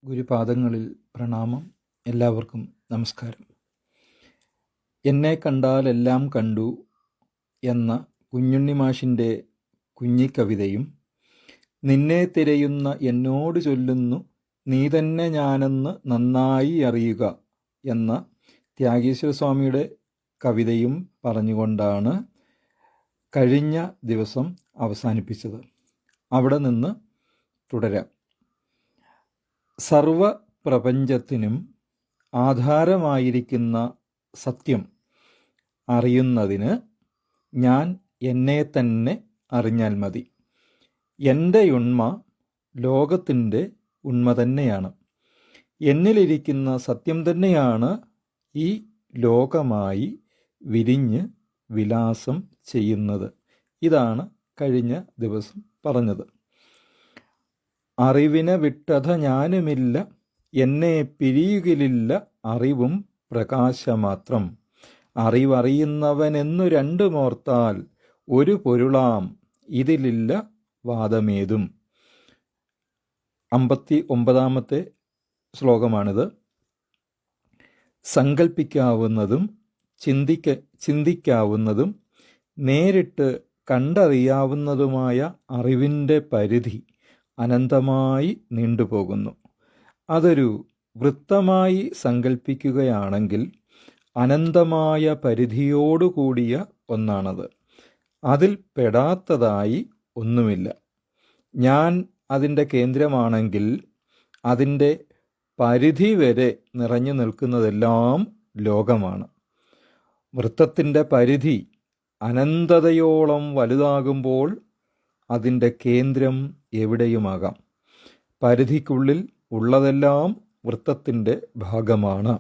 ഗുരുപാദങ്ങളിൽ പ്രണാമം. എല്ലാവർക്കും നമസ്കാരം. എന്നെ കണ്ടാൽ എല്ലാം കണ്ടു എന്ന കുഞ്ഞുണ്ണി മാഷിൻ്റെ കുഞ്ഞിക്കവിതയും, നിന്നെ തിരയുന്ന എന്നോട് ചൊല്ലുന്നു നീ തന്നെ ഞാനെന്ന് നന്നായി അറിയുക എന്ന ത്യാഗീശ്വര സ്വാമിയുടെ കവിതയും പറഞ്ഞുകൊണ്ടാണ് കഴിഞ്ഞ ദിവസം അവസാനിപ്പിച്ചത്. അവിടെ നിന്ന് തുടരാം. സർവപ്രപഞ്ചത്തിനും ആധാരമായിരിക്കുന്ന സത്യം അറിയുന്നതിന് ഞാൻ എന്നെ തന്നെ അറിഞ്ഞാൽ മതി. എൻ്റെ ഉണ്മ ലോകത്തിൻ്റെ ഉണ്മ തന്നെയാണ്. എന്നിലിരിക്കുന്ന സത്യം തന്നെയാണ് ഈ ലോകമായി വിരിഞ്ഞ് വിലാസം ചെയ്യുന്നത്. ഇതാണ് കഴിഞ്ഞ ദിവസം പറഞ്ഞത്. അറിവിനെ വിട്ടത ഞാനുമില്ല, എന്നെ പിരിയുകിലില്ല അറിവും പ്രകാശമാത്രം. അറിവറിയുന്നവനെന്നു രണ്ടുമോർത്താൽ ഒരു പൊരുളാം ഇതിലില്ല വാദമേതും. 59-ാമത്തെ ശ്ലോകമാണിത്. സങ്കൽപ്പിക്കാവുന്നതും ചിന്തിക്കാവുന്നതും നേരിട്ട് കണ്ടറിയാവുന്നതുമായ അറിവിൻ്റെ പരിധി അനന്തമായി നീണ്ടുപോകുന്നു. അതൊരു വൃത്തമായി സങ്കല്പിക്കുകയാണെങ്കിൽ അനന്തമായ പരിധിയോടുകൂടിയ ഒന്നാണത്. അതിൽ പെടാത്തതായി ഒന്നുമില്ല. ഞാൻ അതിൻ്റെ കേന്ദ്രമാണെങ്കിൽ അതിൻ്റെ പരിധി വരെ നിറഞ്ഞു നിൽക്കുന്നതെല്ലാം ലോകമാണ്. വൃത്തത്തിൻ്റെ പരിധി അനന്തതയോളം വലുതാകുമ്പോൾ അതിൻ്റെ കേന്ദ്രം എവിടെയുമാകാം. പരിധിക്കുള്ളിൽ ഉള്ളതെല്ലാം വൃത്തത്തിൻ്റെ ഭാഗമാണ്.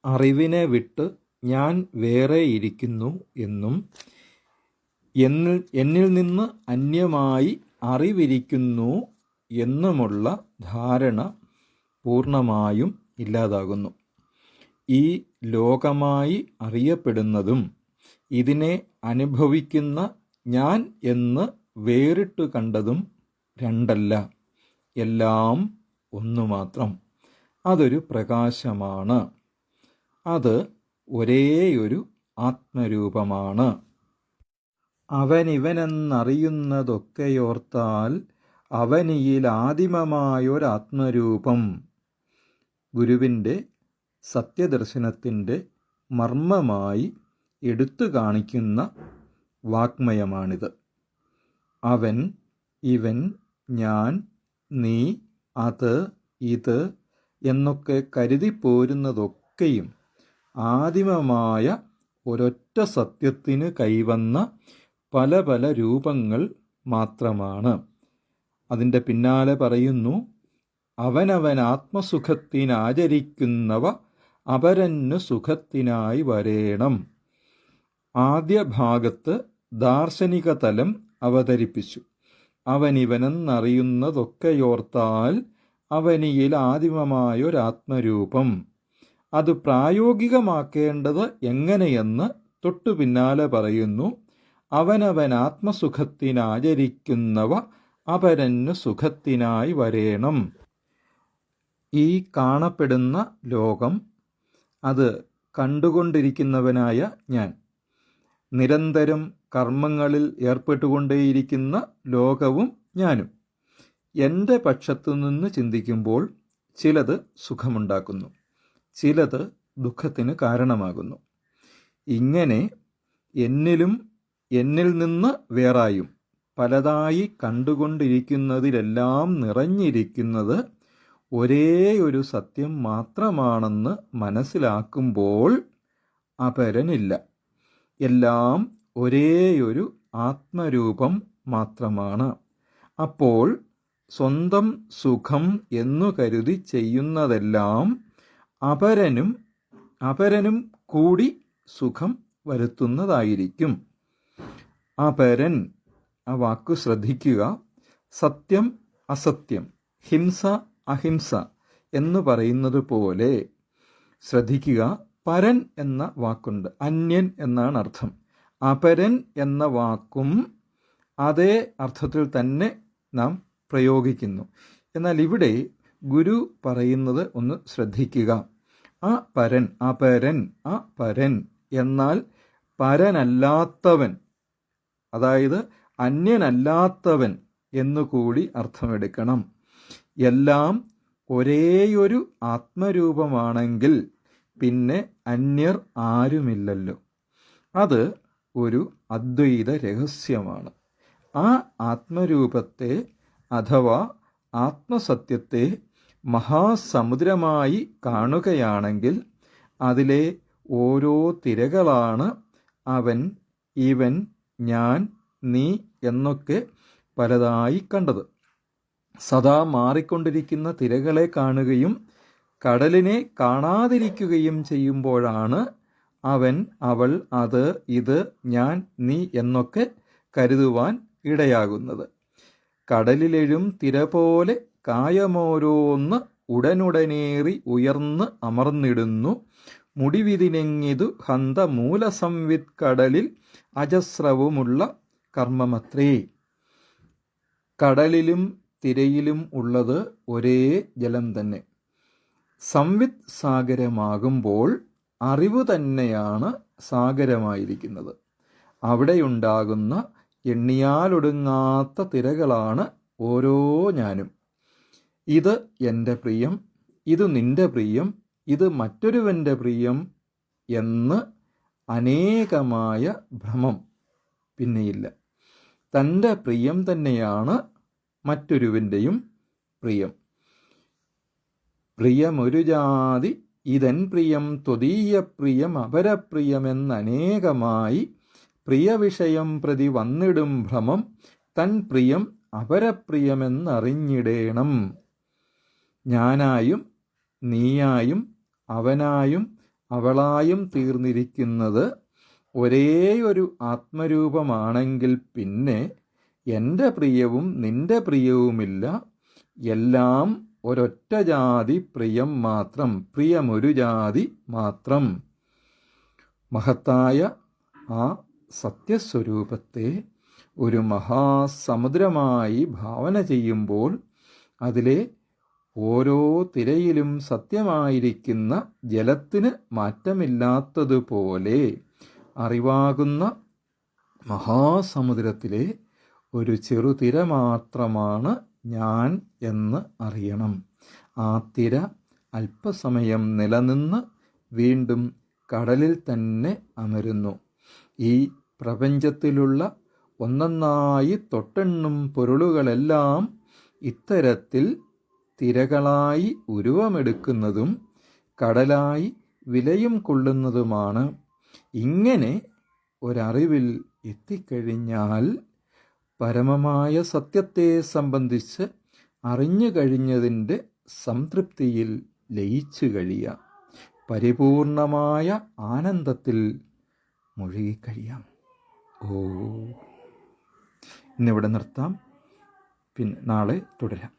അറിവിനെ വിട്ട് ഞാൻ വേറെ ഇരിക്കുന്നു എന്നും എന്നിൽ നിന്ന് അന്യമായി അറിവിരിക്കുന്നു എന്നുമുള്ള ധാരണ പൂർണ്ണമായും ഇല്ലാതാകുന്നു. ഈ ലോകമായി അറിയപ്പെടുന്നതും ഇതിനെ അനുഭവിക്കുന്ന ഞാൻ എന്ന് വേറിട്ടു കണ്ടതും രണ്ടല്ല, എല്ലാം ഒന്നു മാത്രം. അതൊരു പ്രകാശമാണ്. അത് ഒരേയൊരു ആത്മരൂപമാണ്. അവനിവനെന്നറിയുന്നതൊക്കെയോർത്താൽ അവനിയിൽ ആദിമമായൊരാത്മരൂപം. ഗുരുവിൻ്റെ സത്യദർശനത്തിൻ്റെ മർമ്മമായി എടുത്തു കാണിക്കുന്ന വാഗ്മയമാണിത്. അവൻ, ഇവൻ, ഞാൻ, നീ, അത്, ഇത് എന്നൊക്കെ കരുതിപ്പോരുന്നതൊക്കെയും ആദിമമായ ഒരൊറ്റ സത്യത്തിന് കൈവന്ന പല പല രൂപങ്ങൾ മാത്രമാണ്. അതിൻ്റെ പിന്നാലെ പറയുന്നു, അവനവൻ ആത്മസുഖത്തിനാചരിക്കുന്നവ അപരന്നു സുഖത്തിനായി വരേണം. ആദ്യ ഭാഗത്ത് ദാർശനിക തലം അവതരിപ്പിച്ചു. അവനിവനെന്നറിയുന്നതൊക്കെയോർത്താൽ അവനിയിൽ ആദിമമായൊരാത്മരൂപം. അത് പ്രായോഗികമാക്കേണ്ടത് എങ്ങനെയെന്ന് തൊട്ടു പിന്നാലെ പറയുന്നു. അവനവൻ ആത്മസുഖത്തിനാചരിക്കുന്നവ അപരന്നു സുഖത്തിനായി വരേണം. ഈ കാണപ്പെടുന്ന ലോകം, അത് കണ്ടുകൊണ്ടിരിക്കുന്നവനായ ഞാൻ, നിരന്തരം കർമ്മങ്ങളിൽ ഏർപ്പെട്ടുകൊണ്ടേയിരിക്കുന്ന ലോകവും ഞാനും എൻ്റെ പക്ഷത്തു നിന്ന് ചിന്തിക്കുമ്പോൾ ചിലത് സുഖമുണ്ടാക്കുന്നു, ചിലത് ദുഃഖത്തിന് കാരണമാകുന്നു. ഇങ്ങനെ എന്നിലും എന്നിൽ നിന്ന് വേറായും പലതായി കണ്ടുകൊണ്ടിരിക്കുന്നതിലെല്ലാം നിറഞ്ഞിരിക്കുന്നത് ഒരേ ഒരു സത്യം മാത്രമാണെന്ന് മനസ്സിലാക്കുമ്പോൾ അപരനില്ല. എല്ലാം ഒരേയൊരു ആത്മരൂപം മാത്രമാണ്. അപ്പോൾ സ്വന്തം സുഖം എന്നു കരുതി ചെയ്യുന്നതെല്ലാം അപരനും കൂടി സുഖം വരുത്തുന്നതായിരിക്കും. അപരൻ, ആ വാക്കു ശ്രദ്ധിക്കുക. സത്യം അസത്യം, ഹിംസ അഹിംസ എന്ന് പറയുന്നത് പോലെ ശ്രദ്ധിക്കുക. പരൻ എന്ന വാക്കുണ്ട്, അന്യൻ എന്നാണ് അർത്ഥം. അപരൻ എന്ന വാക്കും അതേ അർത്ഥത്തിൽ തന്നെ നാം പ്രയോഗിക്കുന്നു. എന്നാൽ ഇവിടെ ഗുരു പറയുന്നത് ഒന്ന് ശ്രദ്ധിക്കുക. അപരൻ എന്നാൽ പരനല്ലാത്തവൻ, അതായത് അന്യനല്ലാത്തവൻ എന്നുകൂടി അർത്ഥമെടുക്കണം. എല്ലാം ഒരേയൊരു ആത്മരൂപമാണെങ്കിൽ പിന്നെ അന്യർ ആരുമില്ലല്ലോ. അത് ഒരു അദ്വൈത രഹസ്യമാണ്. ആ ആത്മരൂപത്തെ അഥവാ ആത്മസത്യത്തെ മഹാസമുദ്രമായി കാണുകയാണെങ്കിൽ അതിലെ ഓരോ തിരകളാണ് അവൻ, ഇവൻ, ഞാൻ, നീ എന്നൊക്കെ പലതായി കണ്ടത്. സദാ മാറിക്കൊണ്ടിരിക്കുന്ന തിരകളെ കാണുകയും കടലിനെ കാണാതിരിക്കുകയും ചെയ്യുമ്പോഴാണ് അവൻ, അവൾ, അത്, ഇത്, ഞാൻ, നീ എന്നൊക്കെ കരുതുവാൻ ഇടയാകുന്നത്. കടലിലെഴും തിര പോലെ കായമോരോന്ന് ഉടനുടനേറി ഉയർന്ന് അമർന്നിടുന്നു. മുടിവിതിനെങ്ങിതു ഹന്ത മൂലസംവിത് കടലിൽ അജസ്രവുമുള്ള കർമ്മമത്രേ. കടലിലും തിരയിലും ഉള്ളത് ഒരേ ജലം തന്നെ. സംവിത് സാഗരമാകുമ്പോൾ അറിവ് തന്നെയാണ് സാഗരമായിരിക്കുന്നത്. അവിടെയുണ്ടാകുന്ന എണ്ണിയാലൊടുങ്ങാത്ത തിരകളാണ് ഓരോ ഞാനും. ഇത് എൻ്റെ പ്രിയം, ഇത് നിന്റെ പ്രിയം, ഇത് മറ്റൊരുവൻ്റെ പ്രിയം എന്ന് അനേകമായ ഭ്രമം പിന്നെയില്ല. തൻ്റെ പ്രിയം തന്നെയാണ് മറ്റൊരുവൻ്റെയും പ്രിയം. പ്രിയമൊരു ജാതി ഇതൻ പ്രിയം ത്വദീയ പ്രിയം അപരപ്രിയമെന്നനേകമായി പ്രിയവിഷയം പ്രതി വന്നിടും ഭ്രമം തൻ പ്രിയം അപരപ്രിയമെന്നറിഞ്ഞിടേണം. ഞാനായും നീയായും അവനായും അവളായും തീർന്നിരിക്കുന്നത് ഒരേയൊരു ആത്മരൂപമാണെങ്കിൽ പിന്നെ എൻ്റെ പ്രിയവും നിന്റെ പ്രിയവുമില്ല. എല്ലാം ഒരൊറ്റ ജാതി പ്രിയം മാത്രം, പ്രിയമൊരു ജാതി മാത്രം. മഹത്തായ ആ സത്യസ്വരൂപത്തെ ഒരു മഹാസമുദ്രമായി ഭാവന ചെയ്യുമ്പോൾ അതിലെ ഓരോ തിരയിലും സത്യമായിരിക്കുന്ന ജലത്തിന് മാറ്റമില്ലാത്തതുപോലെ അറിവാകുന്ന മഹാസമുദ്രത്തിലെ ഒരു ചെറുതിര മാത്രമാണ് ഞാൻ എന്ന് അറിയണം. ആ തിര അല്പസമയം നിലനിന്ന് വീണ്ടും കടലിൽ തന്നെ അമരുന്നു. ഈ പ്രപഞ്ചത്തിലുള്ള ഒന്നൊന്നായി തൊട്ടെണ്ണും പൊരുളുകളെല്ലാം ഇത്തരത്തിൽ തിരകളായി ഉരുവമെടുക്കുന്നതും കടലായി വിലയും കൊള്ളുന്നതുമാണ്. ഇങ്ങനെ ഒരറിവിൽ എത്തിക്കഴിഞ്ഞാൽ പരമമായ സത്യത്തെ സംബന്ധിച്ച് അറിഞ്ഞു കഴിഞ്ഞതിൻ്റെ സംതൃപ്തിയിൽ ലയിച്ചു കഴിയാം. പരിപൂർണമായ ആനന്ദത്തിൽ മുഴുകിക്കഴിയാം. ഇന്നിവിടെ നിർത്താം, പിന്നെ നാളെ തുടരാം.